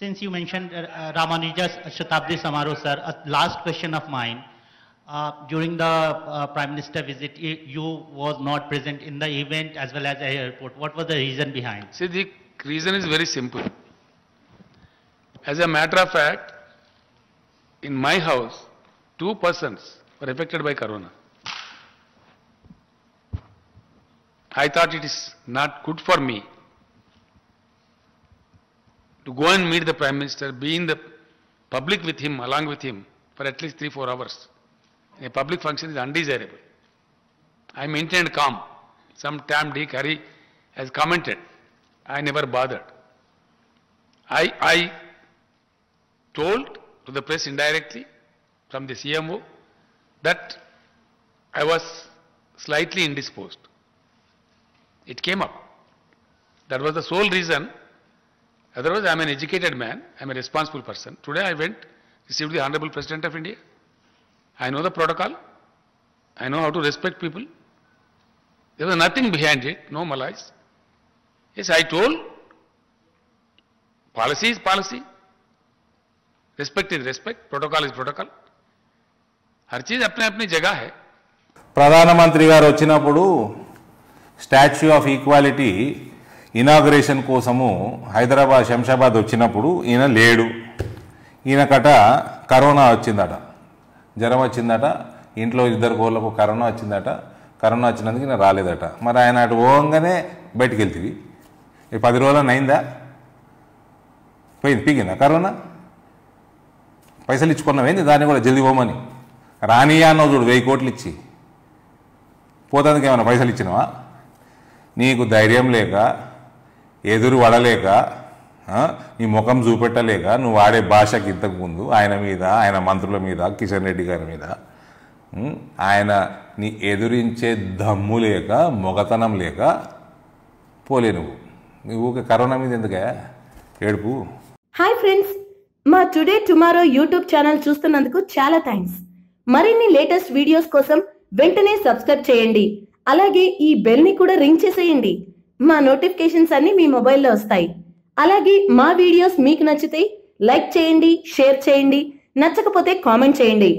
Since you mentioned Ramanuja's Shatabdi Samaroh, sir, a last question of mine. During the Prime Minister visit, you was not present in the event as well as the airport. What was the reason behind? See, the reason is very simple. As a matter of fact, in my house, 2 persons were affected by corona. I thought it is not good for me to go and meet the Prime Minister, be in the public with him, along with him, for at least 3-4 hours. A public function is undesirable. I maintained calm. Some Tam Dick Harry has commented. I never bothered. I told to the press indirectly from the CMO that I was slightly indisposed. It came up. That was the sole reason. Otherwise, I am an educated man. I am a responsible person. Today I went, received the Honorable President of India. I know the protocol. I know how to respect people. There was nothing behind it, no malice. Yes, I told, policy is policy. Respect is respect. Protocol is protocol. हर चीज अपने अपनी जगह है. ప్రధానమంత్రి గారు వచ్చినప్పుడు statue of equality inauguration కోసము హైదరాబాద్ శంషాబాద్ వచ్చినప్పుడు ఈయన లేడు. ఈయనకట కరోనా వచ్చిందట, జ్వరం వచ్చిందట, ఇంట్లో 2 కోళ్ళకు కరోనా వచ్చిందట. కరోనా వచ్చినందుకు ఈయన రాలేదట. మరి ఆయన అటు పోగానే బయటికి వెళ్తుంది. ఈ 10 రోజులైనా అయిందా? పోయింది, పీకిందా కరోనా? పైసలు ఇచ్చుకున్నావేంది దాన్ని కూడా జల్దీ పోమని? రానియా అన్నావు చూడు, 1000 కోట్లు ఇచ్చి పోతానికి ఏమైనా పైసలు ఇచ్చినావా? నీకు ధైర్యం లేక, ఎదురు పడలేక, నీ ముఖం చూపెట్టలేక నువ్వు వాడే భాషకి ఇంతకుముందు ఆయన మీద, ఆయన మంత్రుల మీద, కిషన్ రెడ్డి గారి మీద ఆయన నీ ఎదురించే దమ్ము లేక, మొగతనం లేక పోలే. నువ్వు కరోనా మీద ఎందుకే ఏడుపు? హాయ్ ఫ్రెండ్స్, మా టుడే టుమారో యూట్యూబ్ ఛానల్ చూస్తున్నందుకు చాలా థ్యాంక్స్. మరిన్ని లేటెస్ట్ వీడియోస్ కోసం వెంటనే సబ్స్క్రైబ్ చేయండి. అలాగే ఈ బెల్ ని కూడా రింగ్ చేసేయండి. మా నోటిఫికేషన్స్ అన్ని మీ మొబైల్లో వస్తాయి. అలాగే మా వీడియోస్ మీకు నచ్చితే లైక్ చేయండి, షేర్ చేయండి, నచ్చకపోతే కామెంట్ చేయండి.